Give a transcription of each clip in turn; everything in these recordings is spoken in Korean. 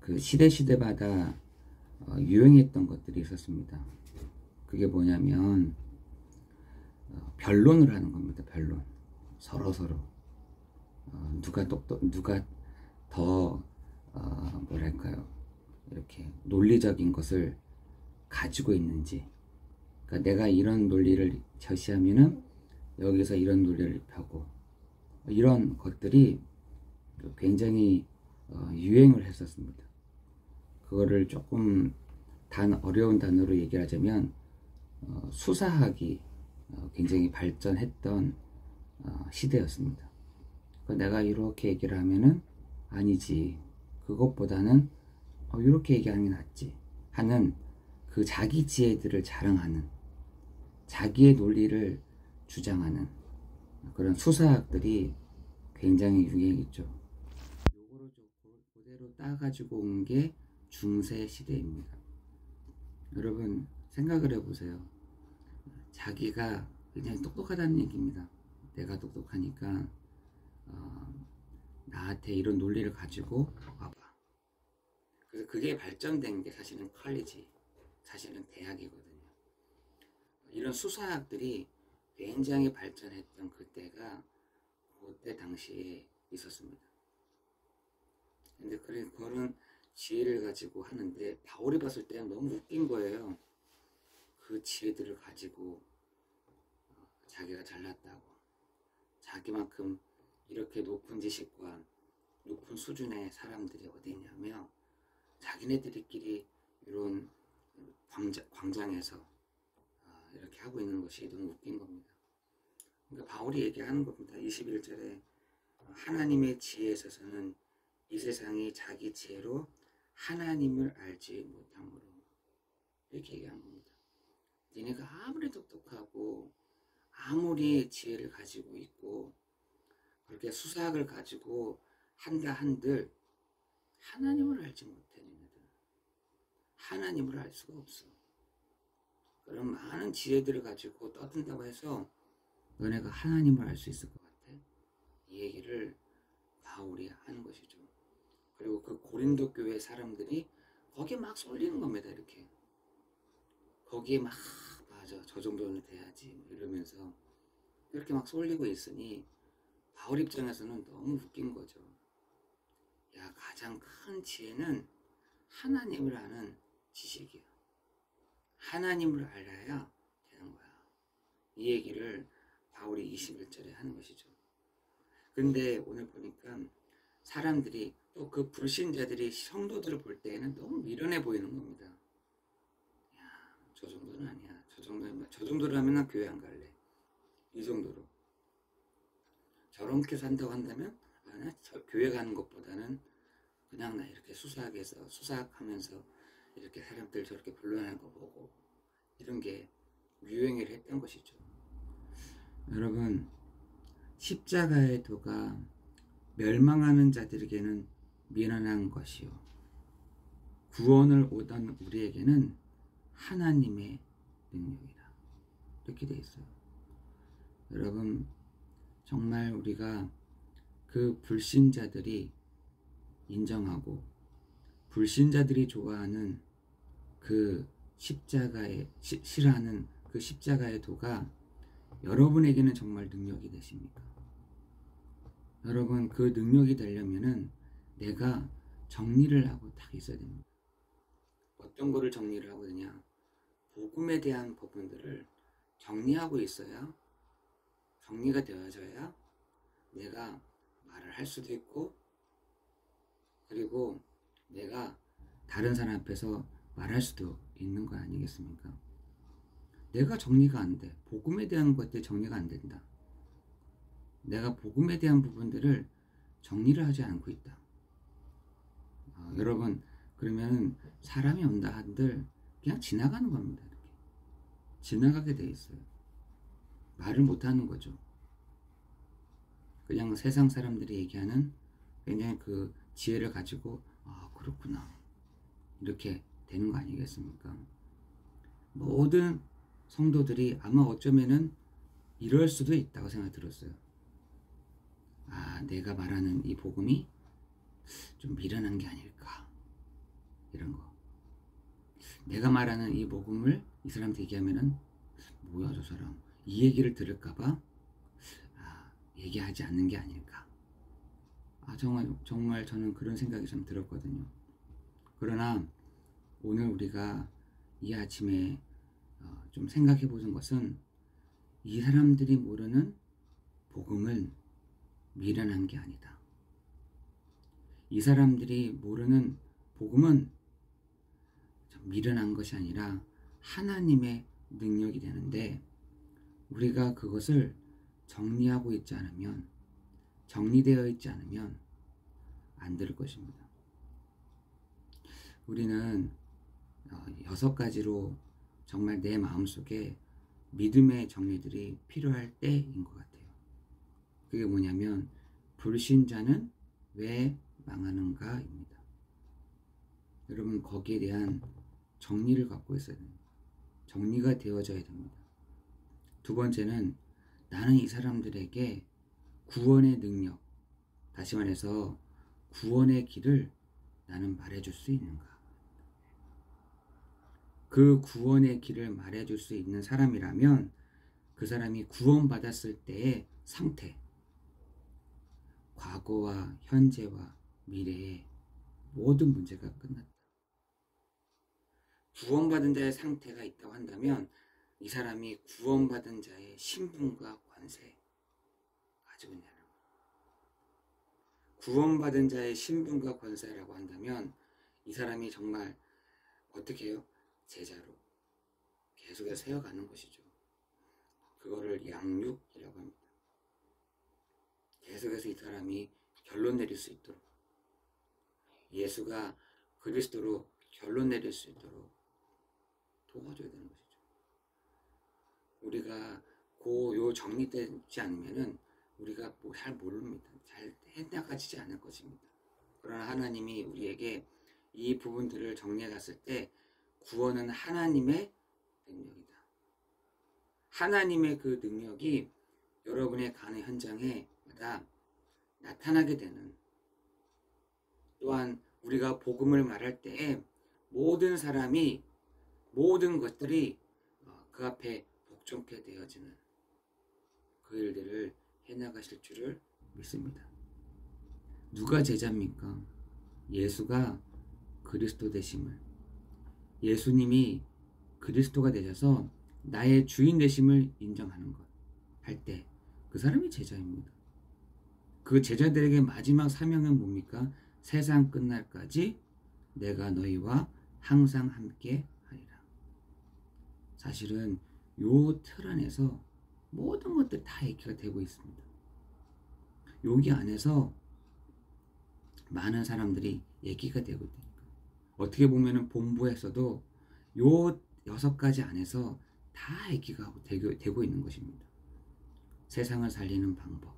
그 시대마다 유행했던 것들이 있었습니다. 그게 뭐냐면 변론을 하는 겁니다. 변론. 서로 누가 더 뭐랄까요, 이렇게 논리적인 것을 가지고 있는지. 그러니까 내가 이런 논리를 제시하면은 여기서 이런 논리를 펴고, 이런 것들이 굉장히 유행을 했었습니다. 그거를 조금 어려운 단어로 얘기하자면 수사학이 굉장히 발전했던 시대였습니다. 내가 이렇게 얘기를 하면은 아니지, 그것보다는 이렇게 얘기하는 게 낫지 하는 그 자기 지혜들을 자랑하는, 자기의 논리를 주장하는 그런 수사학들이 굉장히 유행했죠. 요거를 그대로 따가지고 온 게 중세 시대입니다. 여러분 생각을 해보세요. 자기가 굉장히 똑똑하다는 얘기입니다. 내가 똑똑하니까 나한테 이런 논리를 가지고 와봐. 그래서 그게 발전된 게 사실은 컬리지, 사실은 대학이거든요. 이런 수사학들이 굉장히 발전했던 그때 당시에 있었습니다. 근데 그런 지혜를 가지고 하는데, 바울이 봤을 때는 너무 웃긴 거예요. 그 지혜들을 가지고 자기가 잘났다고, 자기만큼 이렇게 높은 지식과 높은 수준의 사람들이 어디 있냐며 자기네들끼리 이런 광장에서 이렇게 하고 있는 것이 너무 웃긴 겁니다. 그러니까 바울이 얘기하는 겁니다. 21절에 하나님의 지혜에 있어서는 이 세상이 자기 지혜로 하나님을 알지 못함으로, 이렇게 얘기하는 겁니다. 니네가 아무리 똑똑하고 아무리 지혜를 가지고 있고 그렇게 수사학을 가지고 한다 한들 하나님을 알지 못해. 니네들 하나님을 알 수가 없어. 그런 많은 지혜들을 가지고 떠든다고 해서 너네가 하나님을 알 수 있을 것 같아? 이 얘기를 바울이 하는 것이죠. 그리고 그 고린도 교회 사람들이 거기에 막 쏠리는 겁니다. 이렇게 거기에 막 맞아, 저 정도는 돼야지 이러면서 이렇게 막 쏠리고 있으니 바울 입장에서는 너무 웃긴 거죠. 야, 가장 큰 지혜는 하나님을 아는 지식이야. 하나님을 알아야 되는 거야. 이 얘기를 바울이 21절에 하는 것이죠. 근데 오늘 보니까 사람들이, 또 그 불신자들이 성도들을 볼 때에는 너무 미련해 보이는 겁니다. 야, 저 정도는 아니야. 저 정도라면 난 교회 안 갈래. 이 정도로. 저렇게 산다고 한다면 나 교회 가는 것보다는 그냥 나 이렇게 수사하면서 이렇게 사람들 저렇게 불러내는 거 보고, 이런 게 유행을 했던 것이죠. 여러분, 십자가의 도가 멸망하는 자들에게는 미련한 것이요, 구원을 오던 우리에게는 하나님의 능력이다. 이렇게 되어 있어요. 여러분, 정말 우리가 그 불신자들이 인정하고 불신자들이 좋아하는 그 싫어하는 그 십자가의 도가 여러분에게는 정말 능력이 되십니까? 여러분, 그 능력이 되려면은 내가 정리를 하고 딱 있어야 됩니다. 어떤 거를 정리를 하고 되냐? 복음에 대한 부분들을 정리하고 있어야, 정리가 되어져야 내가 말을 할 수도 있고, 그리고 내가 다른 사람 앞에서 말할 수도 있는 거 아니겠습니까? 내가 정리가 안 돼. 복음에 대한 것들이 정리가 안 된다. 내가 복음에 대한 부분들을 정리를 하지 않고 있다. 여러분, 그러면 사람이 온다 한들 그냥 지나가는 겁니다. 이렇게 지나가게 돼 있어요. 말을 못하는 거죠. 그냥 세상 사람들이 얘기하는 그냥 그 지혜를 가지고 그렇구나, 이렇게 되는 거 아니겠습니까? 모든 성도들이 아마 어쩌면은 이럴 수도 있다고 생각이 들었어요. 내가 말하는 이 복음이 좀 미련한 게 아닐까, 이런 거. 내가 말하는 이 복음을 이 사람한테 얘기하면은 뭐야 저 사람 이 얘기를 들을까봐 얘기하지 않는 게 아닐까. 정말 저는 그런 생각이 좀 들었거든요. 그러나 오늘 우리가 이 아침에 좀 생각해 보는 것은 이 사람들이 모르는 복음을 미련한 게 아니다. 이 사람들이 모르는 복음은 미련한 것이 아니라 하나님의 능력이 되는데, 우리가 그것을 정리하고 있지 않으면, 정리되어 있지 않으면 안 될 것입니다. 우리는 6가지로 정말 내 마음속에 믿음의 정리들이 필요할 때인 것 같아요. 그게 뭐냐면 불신자는 왜 망하는가입니다. 여러분 거기에 대한 정리를 갖고 있어야 됩니다. 정리가 되어져야 됩니다. 두 번째는 나는 이 사람들에게 구원의 능력, 다시 말해서 구원의 길을 나는 말해줄 수 있는가? 그 구원의 길을 말해줄 수 있는 사람이라면 그 사람이 구원받았을 때의 상태, 과거와 현재와 미래의 모든 문제가 끝났다. 구원받은 자의 상태가 있다고 한다면 이 사람이 구원받은 자의 신분과 권세 가지고 있냐는 거예요. 구원받은 자의 신분과 권세라고 한다면 이 사람이 정말 어떻게 해요? 제자로 계속해서 세워가는 것이죠. 그거를 양육이라고 합니다. 계속해서 이 사람이 결론 내릴 수 있도록, 예수가 그리스도로 결론 내릴 수 있도록 도와줘야 되는 것이죠. 우리가 요 정리되지 않으면은 우리가 잘 모릅니다. 잘 해나가지지 않을 것입니다. 그러나 하나님이 우리에게 이 부분들을 정리해 갔을 때 구원은 하나님의 능력이다. 하나님의 그 능력이 여러분의 가는 현장에마다 나타나게 되는, 또한 우리가 복음을 말할 때에 모든 사람이 모든 것들이 그 앞에 복종케 되어지는 그 일들을 해나가실 줄을 믿습니다. 누가 제자입니까? 예수가 그리스도 되심을, 예수님이 그리스도가 되셔서 나의 주인 되심을 인정하는 것 할 때 그 사람이 제자입니다. 그 제자들에게 마지막 사명은 뭡니까? 세상 끝날까지 내가 너희와 항상 함께 하리라. 사실은 요 틀 안에서 모든 것들 다 얘기가 되고 있습니다. 여기 안에서 많은 사람들이 얘기가 되고 있으니까 어떻게 보면은 본부에서도 요 6가지 안에서 다 얘기가 되고 있는 것입니다. 세상을 살리는 방법,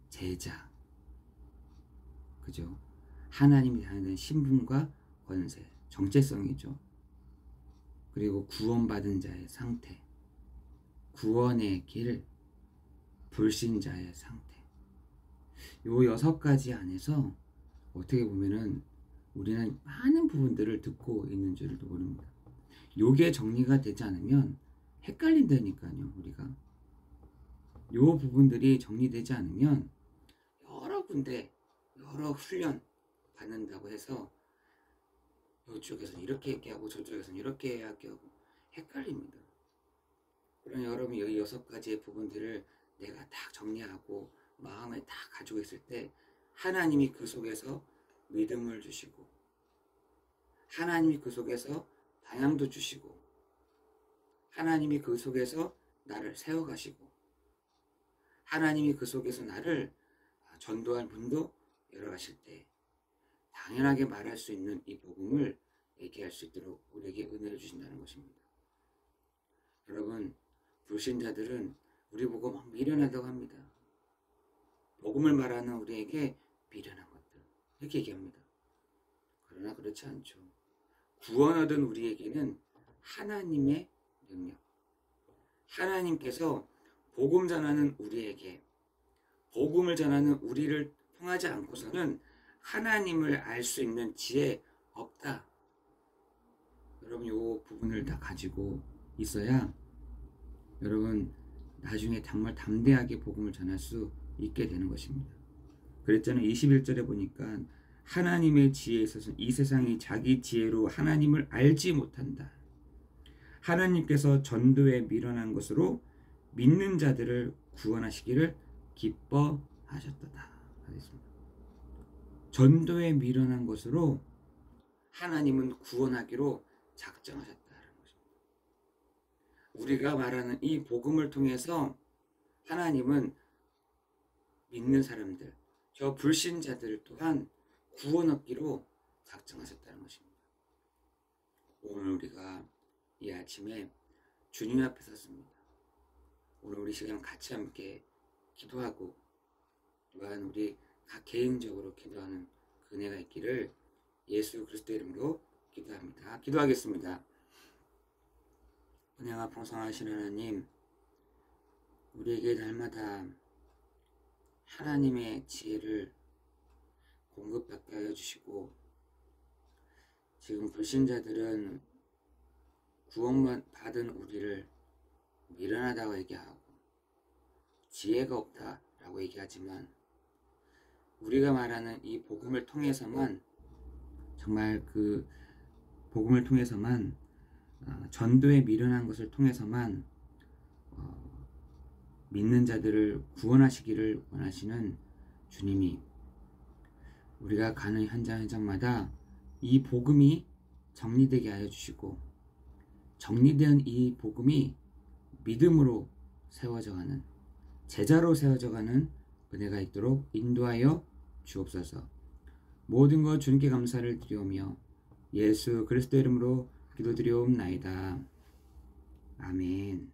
제자, 그죠? 하나님이 하는 신분과 권세, 정체성이죠. 그리고 구원받은 자의 상태, 구원의 길, 불신자의 상태. 요 6가지 안에서 어떻게 보면은 우리는 많은 부분들을 듣고 있는 줄도 모릅니다. 요게 정리가 되지 않으면 헷갈린다니까요. 우리가 요 부분들이 정리되지 않으면 여러 군데 여러 훈련 받는다고 해서 이쪽에서는 이렇게 얘기하고 저쪽에서는 이렇게 이야기하고 헷갈립니다. 그러나 여러분이 이 6가지의 부분들을 내가 딱 정리하고 마음에 딱 가지고 있을 때 하나님이 그 속에서 믿음을 주시고, 하나님이 그 속에서 방향도 주시고, 하나님이 그 속에서 나를 세워가시고, 하나님이 그 속에서 나를 전도할 문도 열어가실 때 당연하게 말할 수 있는 이 복음을 얘기할 수 있도록 우리에게 은혜를 주신다는 것입니다. 여러분, 불신자들은 우리 보고 막 미련하다고 합니다. 복음을 말하는 우리에게 미련한 것들 이렇게 얘기합니다. 그러나 그렇지 않죠. 구원 얻은 우리에게는 하나님의 능력, 하나님께서 복음 전하는 우리에게, 복음을 전하는 우리를 통하지 않고서는 하나님을 알 수 있는 지혜 없다. 여러분 요 부분을 다 가지고 있어야 여러분 나중에 정말 담대하게 복음을 전할 수 있게 되는 것입니다. 그랬잖아요. 21절에 보니까 하나님의 지혜에 있어서 이 세상이 자기 지혜로 하나님을 알지 못한다. 하나님께서 전도에 미련한 것으로 믿는 자들을 구원하시기를 기뻐하셨도다. 하겠습니다. 전도에 미련한 것으로 하나님은 구원하기로 작정하셨다는 것입니다. 우리가 말하는 이 복음을 통해서 하나님은 믿는 사람들, 저 불신자들 또한 구원 얻기로 작정하셨다는 것입니다. 오늘 우리가 이 아침에 주님 앞에 섰습니다. 오늘 우리 시간 같이 함께 기도하고 또한 우리 각 개인적으로 기도하는 그 은혜가 있기를 예수 그리스도 이름으로 기도합니다. 기도하겠습니다. 은혜가 풍성하신 하나님, 우리에게 날마다 하나님의 지혜를 공급받게 하여 주시고, 지금 불신자들은 구원만 받은 우리를 미련하다고 얘기하고 지혜가 없다라고 얘기하지만, 우리가 말하는 이 복음을 통해서만, 정말 그 복음을 통해서만, 전도에 미련한 것을 통해서만 믿는 자들을 구원하시기를 원하시는 주님이, 우리가 가는 현장 현장마다 이 복음이 정리되게 하여 주시고, 정리된 이 복음이 믿음으로 세워져가는, 제자로 세워져가는 은혜가 있도록 인도하여 주옵소서. 모든 것 주님께 감사를 드리오며 예수 그리스도 이름으로 기도드리옵나이다. 아멘.